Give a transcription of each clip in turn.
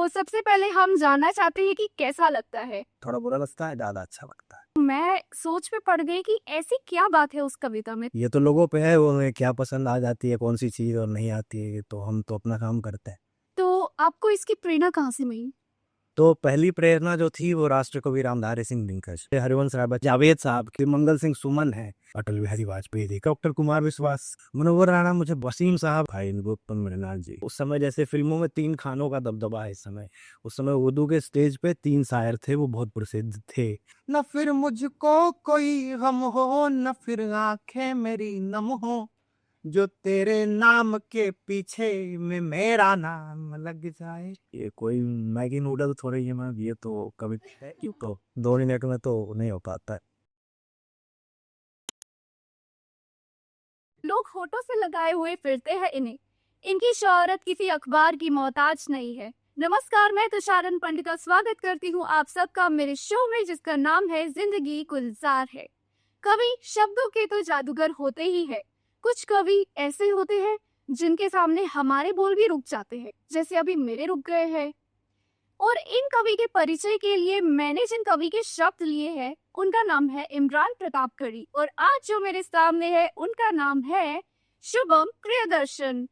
तो सबसे पहले हम जानना चाहते हैं कि कैसा लगता है। थोड़ा बुरा लगता है, ज़्यादा अच्छा लगता है। मैं सोच में पड़ गई कि ऐसी क्या बात है उस कविता में। ये तो लोगों पे है, वो उन्हें क्या पसंद आ जाती है, कौन सी चीज़ और नहीं आती है, तो हम तो अपना काम करते हैं। तो आपको इसकी प्रेरणा कहाँ से मिली? तो पहली प्रेरणा जो थी वो राष्ट्र कवि रामधारी सिंह दिनकर, हरिवंश राय बच्चन, जावेद साहब की, मंगल सिंह सुमन है, अटल बिहारी वाजपेयी जी, डॉक्टर कुमार विश्वास, मनोहर राणा, मुझे वसीम साहब, भाई उत्तम मृणाल जी। उस समय जैसे फिल्मों में 3 खानों का दबदबा है इस समय, उस समय उर्दू के स्टेज पे 3 शायर थे, वो बहुत प्रसिद्ध थे। न फिर मुझको कोई गम हो, न फिर आंखें मेरी नम हो, जो तेरे नाम के पीछे में मेरा नाम लग जाए। ये कोई मैगी नूडल थोड़ी है मैम, ये तो कभी है क्यों, तो 2 मिनट में तो नहीं हो पाता है। लोग होठों से लगाए हुए फिरते हैं इन्हें। इनकी शोहरत किसी अखबार की मोहताज नहीं है। नमस्कार, मैं तुषारन पंडित का स्वागत करती हूँ आप सबका मेरे शो में, जिसका नाम है जिंदगी गुलजार है। कवि शब्दों के तो जादूगर होते ही है। कुछ कवि ऐसे होते हैं जिनके सामने हमारे बोल भी रुक जाते हैं, जैसे अभी मेरे रुक गए हैं। और इन कवि के परिचय के लिए मैंने जिन कवि के शब्द लिए हैं उनका नाम है इमरान प्रतापगढ़ी, और आज जो मेरे सामने है उनका नाम है शुभम प्रियदर्शन।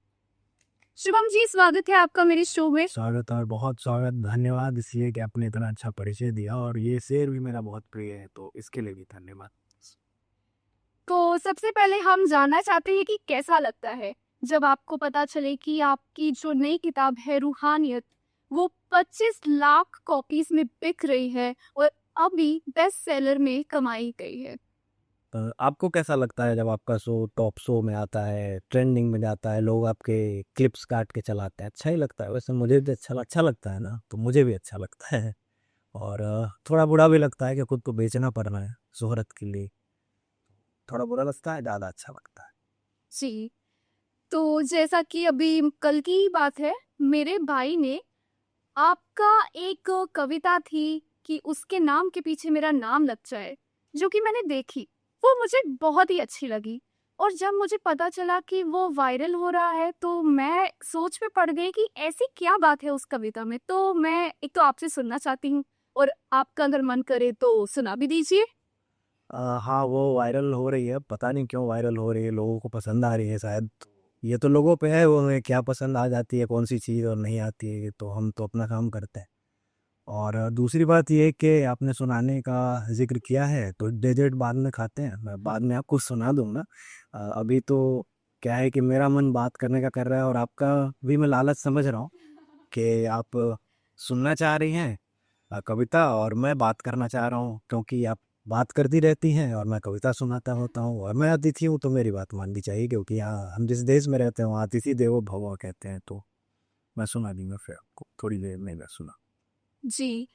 शुभम जी, स्वागत है आपका मेरे शो में। स्वागत और बहुत स्वागत, धन्यवाद इसलिए कि आपने इतना अच्छा परिचय दिया, और ये शेर भी मेरा बहुत प्रिय है, तो इसके लिए भी धन्यवाद। तो सबसे पहले हम जानना चाहते हैं कि कैसा लगता है जब आपको पता चले कि आपकी जो नई किताब है रूहानियत, वो 25 लाख कॉपीज में बिक रही है और अभी बेस्ट सेलर में कमाई गई है। आपको कैसा लगता है जब आपका शो टॉप शो में आता है, ट्रेंडिंग में जाता है, लोग आपके क्लिप्स काट के चलाते हैं? अच्छा ही लगता है, वैसे मुझे भी अच्छा लगता है ना, तो मुझे भी अच्छा लगता है। और थोड़ा बुरा भी लगता है कि खुद को बेचना पड़ रहा है शोहरत के लिए। थोड़ा बुरा लगता है, ज़्यादा अच्छा लगता है। जी, तो जैसा कि अभी कल की ही बात है, मेरे भाई ने आपका एक कविता थी कि उसके नाम के पीछे मेरा नाम लग जाए, जो कि मैंने देखी, वो मुझे बहुत ही अच्छी लगी। और जब मुझे पता चला कि वो वायरल हो रहा है तो मैं सोच में पड़ गई कि ऐसी क्या बात है उस कविता में। तो मैं एक तो आपसे सुनना चाहती हूँ, और आपका अगर मन करे तो सुना भी दीजिए। हाँ, वो वायरल हो रही है, पता नहीं क्यों वायरल हो रही है, लोगों को पसंद आ रही है शायद। ये तो लोगों पे है, वो उन्हें क्या पसंद आ जाती है, कौन सी चीज़ और नहीं आती है, तो हम तो अपना काम करते हैं। और दूसरी बात ये है कि आपने सुनाने का जिक्र किया है, तो डेजर्ट बाद में खाते हैं, मैं बाद में आपको सुना दूंगा। अभी तो क्या है कि मेरा मन बात करने का कर रहा है, और आपका भी मैं लालच समझ रहा हूँ कि आप सुनना चाह रही हैं कविता, और मैं बात करना चाह रहा हूँ, क्योंकि आप बात करती रहती हैं और मैं कविता सुनाता होता हूँ, और मैं अतिथि हूँ तो मेरी बात माननी चाहिए, क्योंकि यहाँ हम जिस देश में रहते हैं वहाँ अतिथि देवो भव कहते हैं। तो मैं सुना दूंगा फिर आपको थोड़ी देर में, मैं सुना। जी,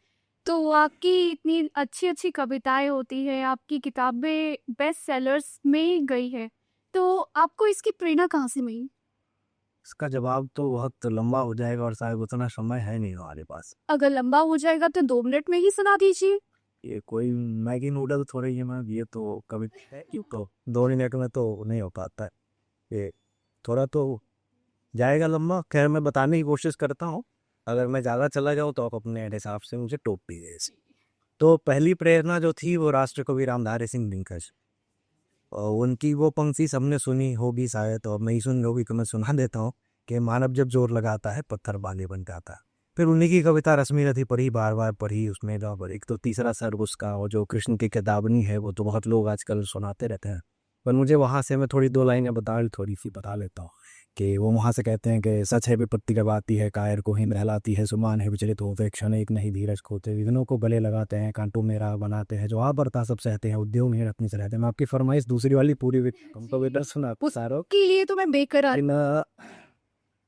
तो आपकी इतनी अच्छी-अच्छी कविताएँ होती हैं, आपकी किताबें बेस्ट सेलर्स में गई है, तो आपको इसकी प्रेरणा कहाँ से मिली? इसका जवाब तो बहुत लंबा हो जाएगा, और शायद उतना समय है नहीं हमारे पास। अगर लंबा हो जाएगा तो 2 मिनट में ही सुना दीजिए। ये कोई मैगी नूडल थोड़ी है मैम, ये तो कभी है क्यों, तो 2 मिनट में तो नहीं हो पाता है। ये थोड़ा तो जाएगा लंबा, खैर मैं बताने की कोशिश करता हूँ। अगर मैं ज़्यादा चला जाऊँ तो आप अपने हिसाब से मुझे टोक दीजिए इसे। तो पहली प्रेरणा जो थी वो राष्ट्र कवि रामधारी सिंह दिनकर, और उनकी वो पंक्ति सबने सुनी होगी शायद, और नहीं सुनी होगी तो मैं सुना देता हूँ कि मानव जब जोर लगाता है पत्थर बाले बन जाता है। फिर उन्हीं की कविता रश्मि रथी पढ़ी, बार बार पढ़ी, उसमें एक तो तीसरा सर्ग उसका, और जो कृष्ण की किताबनी है वो तो बहुत लोग आजकल सुनाते रहते हैं, पर मुझे वहाँ से मैं थोड़ी 2 लाइनें थोड़ी सी बता लेता हूँ कि वो वहाँ से कहते हैं कि सच है विपत्ति करवाती है, कायर को हिम रहलाती है, सुमान है विचलित होते, क्षण एक नहीं धीरज खोते, विघ्नों को गले लगाते हैं, कांटों में राह बनाते हैं, जो आपरता सब सहते हैं, उद्योग में अपनी से रहते हैं। मैं आपकी फरमाइश दूसरी वाली पूरी हमको बेटर सुना सारो के लिए तो मैं बेकरार।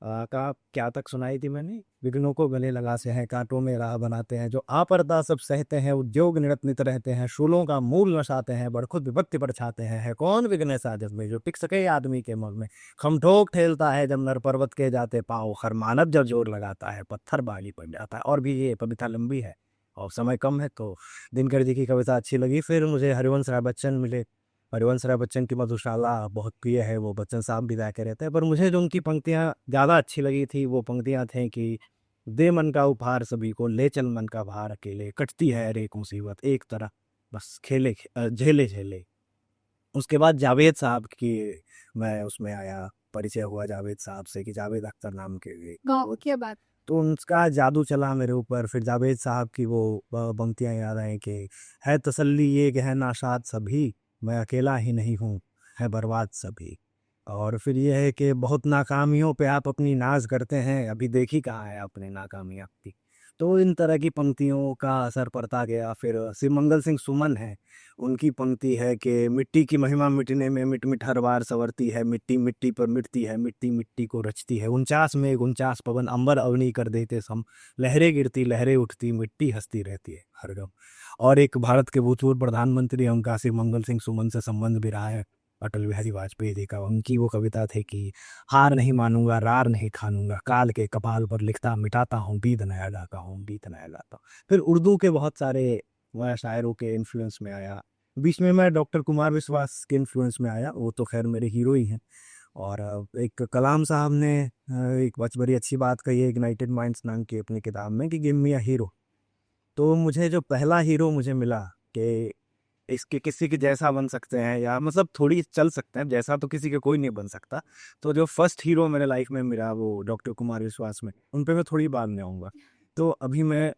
का क्या तक सुनाई थी मैंने, विघ्नों को गले लगा से हैं, कांटों में राह बनाते हैं, जो आपरदा सब सहते हैं, उद्योग निरत रहते हैं, शूलों का मूल नसाते हैं, बड़खुद विपत्ति पर छाते हैं, है कौन विघ्न साधक में जो टिक सके आदमी के मन में, खमठोक ठेलता है जब नर पर्वत के जाते पाँव, हर मानव जब जोर लगाता है पत्थर बाली पड़ जाता है। और भी ये कविता लंबी है और समय कम है, तो दिनकर जी की कविता अच्छी लगी, फिर मुझे हरिवंश राय बच्चन मिले। हरिवंश राय बच्चन की मधुशाला बहुत प्रिय है, वो बच्चन साहब भी गाया के रहते हैं, पर मुझे जो उनकी पंक्तियाँ ज़्यादा अच्छी लगी थी वो पंक्तियाँ थीं कि दे मन का उपहार सभी को, ले चल मन का भार अकेले, कटती है हर एक मुसीबत एक तरह, बस झेले झेले। उसके बाद जावेद साहब की मैं उसमें आया, परिचय हुआ जावेद साहब से कि जावेद अख्तर नाम के वाह क्या बात। तो उनका जादू चला मेरे ऊपर। फिर जावेद साहब की वो पंक्तियाँ याद आई कि है तसल्ली ये कि है नाशाद सभी, मैं अकेला ही नहीं हूँ, है बर्बाद सभी। और फिर ये है कि बहुत नाकामियों पे आप अपनी नाज करते हैं, अभी देखी कहाँ है आपने नाकामियाँ की। तो इन तरह की पंक्तियों का असर पड़ता गया। फिर शिवमंगल सिंह सुमन है, उनकी पंक्ति है कि मिट्टी की महिमा मिटने में मिट मिट हर बार संवरती है, मिट्टी मिट्टी पर मिटती है, मिट्टी मिट्टी को रचती है, 49 मेघ 49 पवन अंबर अवनी कर देते सम, लहरें गिरती लहरें उठती मिट्टी हंसती रहती है हरदम। और एक भारत के भूतपूर्व प्रधानमंत्री हैं, उनका शिवमंगल सिंह सुमन से संबंध भी रहा है, अटल बिहारी वाजपेयी जी का। उनकी वो कविता थी कि हार नहीं मानूंगा रार नहीं खानूंगा, काल के कपाल पर लिखता मिटाता हूँ, बीत नया गाता हूँ, बीत नया गाता हूँ। फिर उर्दू के बहुत सारे वह शायरों के इन्फ्लुएंस में आया। बीच में मैं डॉक्टर कुमार विश्वास के इन्फ्लुएंस में आया, वो तो खैर मेरे हीरो ही हैं। और एक कलाम साहब ने एक बहुत बड़ी अच्छी बात कही है इग्नाइटेड माइंड्स नाम की अपनी किताब में कि गिव मी अ हीरो। तो मुझे जो पहला हीरो मुझे मिला कि इसके किसी के जैसा बन सकते हैं या मतलब थोड़ी चल सकते हैं, जैसा तो किसी के कोई नहीं बन सकता। तो जो फर्स्ट हीरो मेरे लाइफ में मिला वो डॉक्टर कुमार विश्वास में, उन पे मैं थोड़ी बाद में आऊँगा। तो अभी मैं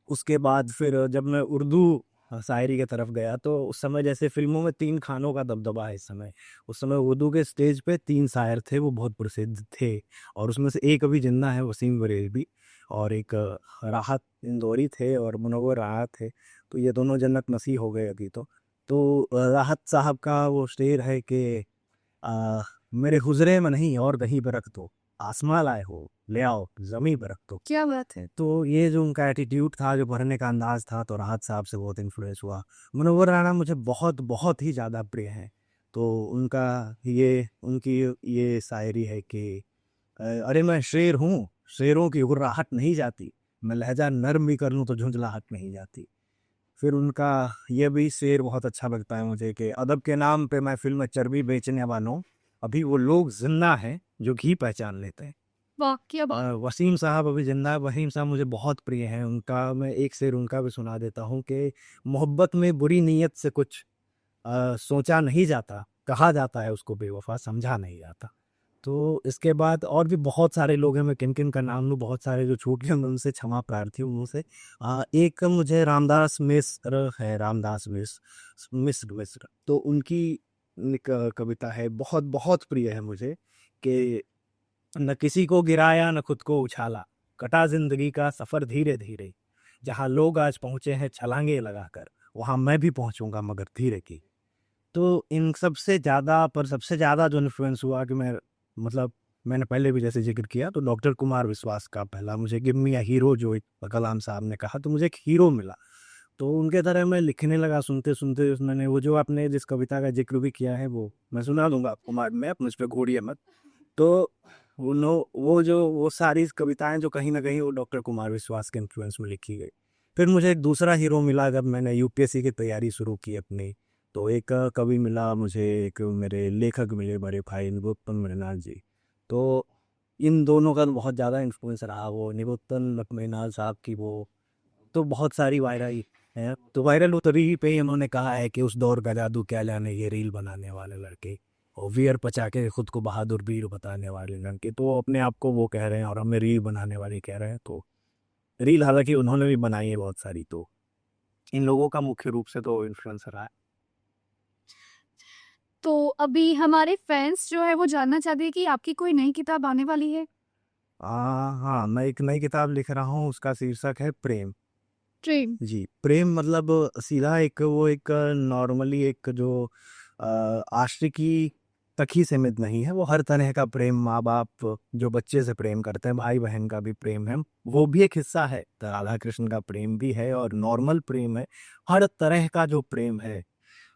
उसके बाद फिर जब मैं उर्दू शायरी की तरफ गया तो उस समय जैसे फिल्मों में 3 खानों का दबदबा है इस समय, उस समय उर्दू के स्टेज पे 3 शायर थे, वो बहुत प्रसिद्ध थे। और उसमें से एक अभी जिंदा है, वसीम बरेलवी, और एक राहत इंदौरी थे और मुनव्वर राहत थे। तो ये दोनों जन्नत नसीब हो गए अभी तो राहत साहब का वो शेर है कि मेरे हुजरे में नहीं और दही पे रख दो, आसमां लाए हो ले आओ जमी पे रख दो। क्या बात है। तो ये जो उनका एटीट्यूड था, जो पढ़ने का अंदाज था, तो राहत साहब से बहुत इन्फ्लुएंस हुआ। मुनव्वर राना मुझे बहुत बहुत ही ज़्यादा प्रिय हैं। तो उनका ये उनकी ये शायरी है कि अरे मैं शेर हूँ, शेरों की गुर्राहट नहीं जाती, मैं लहजा नर्म भी कर लूँ तो झुंझलाहट नहीं जाती। फिर उनका ये भी शेर बहुत अच्छा लगता है मुझे कि अदब के नाम पे मैं फिल्म चर्बी बेचने वालों, अभी वो लोग जिंदा हैं जो घी पहचान लेते हैं। वाह क्या बात। वसीम साहब अभी जिंदा है, वसीम साहब मुझे बहुत प्रिय हैं। उनका मैं एक शेर उनका भी सुना देता हूँ कि मोहब्बत में बुरी नीयत से कुछ सोचा नहीं जाता, कहा जाता है उसको बेवफा, समझा नहीं जाता। तो इसके बाद और भी बहुत सारे लोग हैं, मैं किन किन का नाम लूँ, बहुत सारे जो छूट गए मैं उनसे क्षमा प्रार्थी हूँ उनसे। एक मुझे रामदास मिश्र है, रामदास मिश्र मिश्र मिश्र तो उनकी एक कविता है बहुत बहुत प्रिय है मुझे कि न किसी को गिराया न खुद को उछाला, कटा जिंदगी का सफर धीरे धीरे, जहाँ लोग आज पहुंचे हैं छलांगे लगाकर, वहां मैं भी पहुंचूंगा मगर धीरे की। तो इन सबसे ज़्यादा पर सबसे ज़्यादा जो इन्फ्लुएंस हुआ कि मैं मतलब मैंने पहले भी जैसे जिक्र किया, तो डॉक्टर कुमार विश्वास का पहला मुझे गिव मी अ हीरो जो एक कलाम साहब ने कहा, तो मुझे एक हीरो मिला। तो उनके तरह मैं लिखने लगा, सुनते सुनते उन्होंने वो जो आपने जिस कविता का जिक्र भी किया है वो मैं सुना दूंगा आपको बाद में, आप मुझ पर घूरिए मत। तो वो सारी कविताएं जो कहीं ना कहीं वो डॉक्टर कुमार विश्वास के इन्फ्लुएंस में लिखी गई। फिर मुझे एक दूसरा हीरो मिला जब मैंने यूपीएससी की तैयारी शुरू की अपनी। तो एक कवि मिला मुझे, एक मेरे लेखक मिले बड़े भाई निरुत्तम मृणाल जी। तो इन दोनों का बहुत ज़्यादा इन्फ्लुएंस रहा, वो निरुत्तम मृणाल साहब की वो तो बहुत सारी वायरल है। तो वायरल उतरी पे ही उन्होंने कहा है कि उस दौर का जादू क्या जाने ये रील बनाने वाले लड़के, और वियर पचा के खुद को बहादुर वीर बताने वाले लड़के, तो वो अपने आप को वो कह रहे हैं और हमें रील बनाने वाले कह रहे हैं। तो रील हालांकि उन्होंने भी बनाई है बहुत सारी। तो इन लोगों का मुख्य रूप से तो इन्फ्लुएंस रहा है। तो अभी हमारे फैंस जो है वो जानना चाहते हैं कि आपकी कोई नई किताब आने वाली है। हाँ, मैं एक नई किताब लिख रहा हूँ, उसका शीर्षक है प्रेम। ट्रेन। जी, प्रेम मतलब सीधा एक वो एक नॉर्मली एक जो आशिकी तक ही सीमित नहीं है, वो हर तरह का प्रेम, माँ बाप जो बच्चे से प्रेम करते हैं, भाई बहन का भी प्रेम है, वो भी एक हिस्सा है। तो राधा कृष्ण का प्रेम भी है और नॉर्मल प्रेम है। हर तरह का जो प्रेम है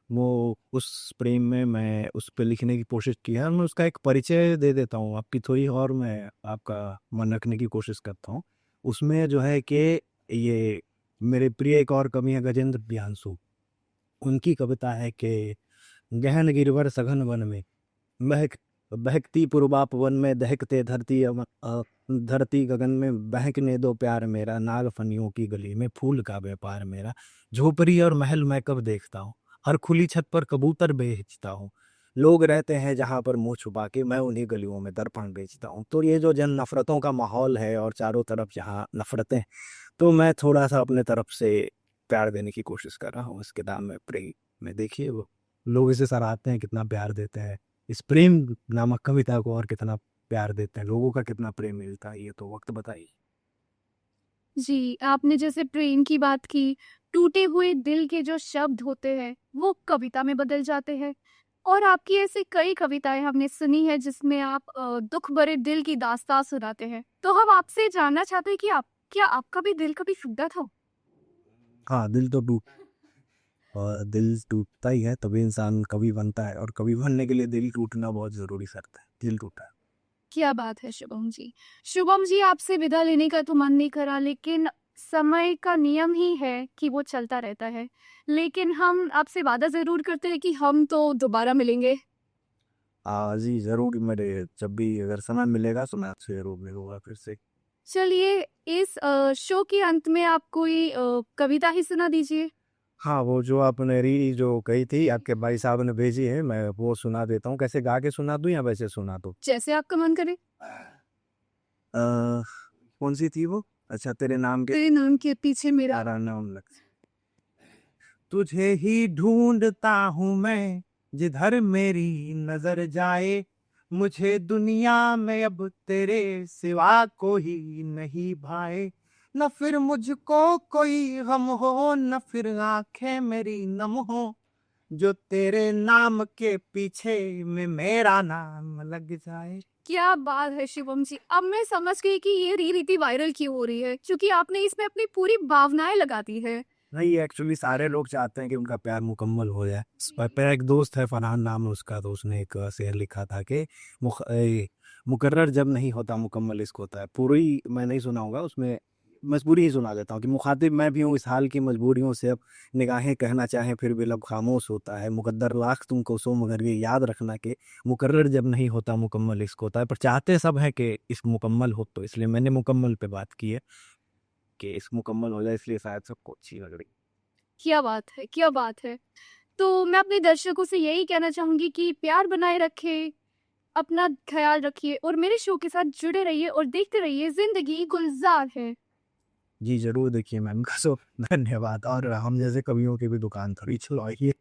वो उस प्रेम में मैं उस पर लिखने की कोशिश की है। मैं उसका एक परिचय दे देता हूँ आपकी थोड़ी, और मैं आपका मन रखने की कोशिश करता हूँ। उसमें जो है कि ये मेरे प्रिय एक और कवि हैं गजेंद्र प्रियांशु, उनकी कविता है कि गहन गिरवर सघन वन में महक बहकती पूर्वा पवन में दहकते धरती गगन में बहकने दो प्यार मेरा, नाग फनियों की गली में फूल का व्यापार मेरा, झोपड़ी और महल मैं कब देखता हूँ, हर खुली छत पर कबूतर बेचता हूँ, लोग रहते हैं जहाँ पर मुंह छुपा के, मैं उन्हीं गलियों में दर्पण बेचता हूँ। तो ये जो जन नफरतों का माहौल है और चारों तरफ जहाँ नफरतें, तो मैं थोड़ा सा अपने तरफ से प्यार देने की कोशिश कर रहा हूँ इस किताब में, प्रेम में। देखिए वो लोग इसे सराहते हैं, कितना प्यार देते हैं इस प्रेम नामक कविता को, और कितना प्यार देते हैं, लोगों का कितना प्रेम मिलता है, ये तो वक्त बताइए। जी, आपने जैसे प्रेम की बात की, टूटे हुए दिल के जो शब्द होते हैं, वो कविता में बदल जाते हैं। और आपकी ऐसी कई कविताएँ हमने सुनी है जिसमें आप दुःख भरे दिल की दास्ताँ सुनाते हैं। तो हम आपसे जानना चाहते हैं कि क्या आपका भी दिल कभी टूटा था? हाँ, दिल तो टूट और दिल टूटता ही है तभी इंसान कवि बनता है, और कवि बनने के लिए दिल टूटना बहुत ज़रूरी शर्त है। दिल टूटा है। क्या बात है शुभम जी। शुभम जी, आपसे विदा लेने का तो मन नहीं करा, लेकिन समय का नियम ही है कि वो चलता रहता है। लेकिन हम आपसे वादा ज़रूर करते हैं कि हम तो दोबारा मिलेंगे। जी ज़रूर, मेरे जब भी अगर समय मिलेगा तो मैं आपसे ज़रूर मिलूँगा फिर से। चलिए, इस शो के अंत में आप कोई कविता ही सुना दीजिए। हाँ, वो जो आपने जो कही थी, आपके भाई साहब ने भेजी है, मैं वो सुना देता हूँ। कैसे गा के सुना दूँ या वैसे सुना दूँ? जैसे आपका मन करे। अ, कौन-सी थी वो? अच्छा, तेरे नाम के तेरे नाम के पीछे मेरा। तारा नाम लग, तुझे ही ढूँढता हूँ मैं, जिधर मेरी नज़र जाए, मुझे दुनिया में अब तेरे सिवा कोई नहीं भाए। न फिर मुझको कोई गम हो, न फिर आँखें मेरी नम हो, जो तेरे नाम के पीछे में मेरा नाम लग जाए। क्या बात है शिवम जी! अब मैं समझ गई कि ये रीति वायरल क्यों हो रही है, क्योंकि आपने इसमें अपनी पूरी भावनाएँ लगा दी है। नहीं, एक्चुअली सारे लोग चाहते हैं कि उनका प्यार मुकम्मल हो जाए। मेरा एक दोस्त है, फरहान नाम है उसका, तो उसने एक शेर लिखा था कि मुकर्रर जब नहीं होता मुकम्मल इश्क होता है। पूरी मैं नहीं सुनाऊंगा, उसमें मजबूरी ही सुना देता हूँ कि मुखातिब मैं भी हूँ इस हाल की मजबूरियों से, अब निगाहें कहना चाहें फिर भी लब खामोश होता है, मुकद्दर लाख तुमको सो मगर ये याद रखना कि मुकर्रर जब नहीं होता मुकम्मल इश्क होता है। पर चाहते सब हैं कि इश्क मुकम्मल हो, तो इसलिए मैंने मुकम्मल पे बात की है कि इश्क मुकम्मल हो जाए, इसलिए शायद सबको अच्छी लग रही। क्या बात है, क्या बात है! तो मैं अपने दर्शकों से यही कहना चाहूँगी कि प्यार बनाए रखें, अपना ख़्याल रखिए और मेरे शो के साथ जुड़े रहिए और देखते रहिए ज़िंदगी गुलज़ार है। जी, ज़रूर देखिए मैम का शो। धन्यवाद, और हम जैसे कवियों की भी दुकान थोड़ी चलवाइए।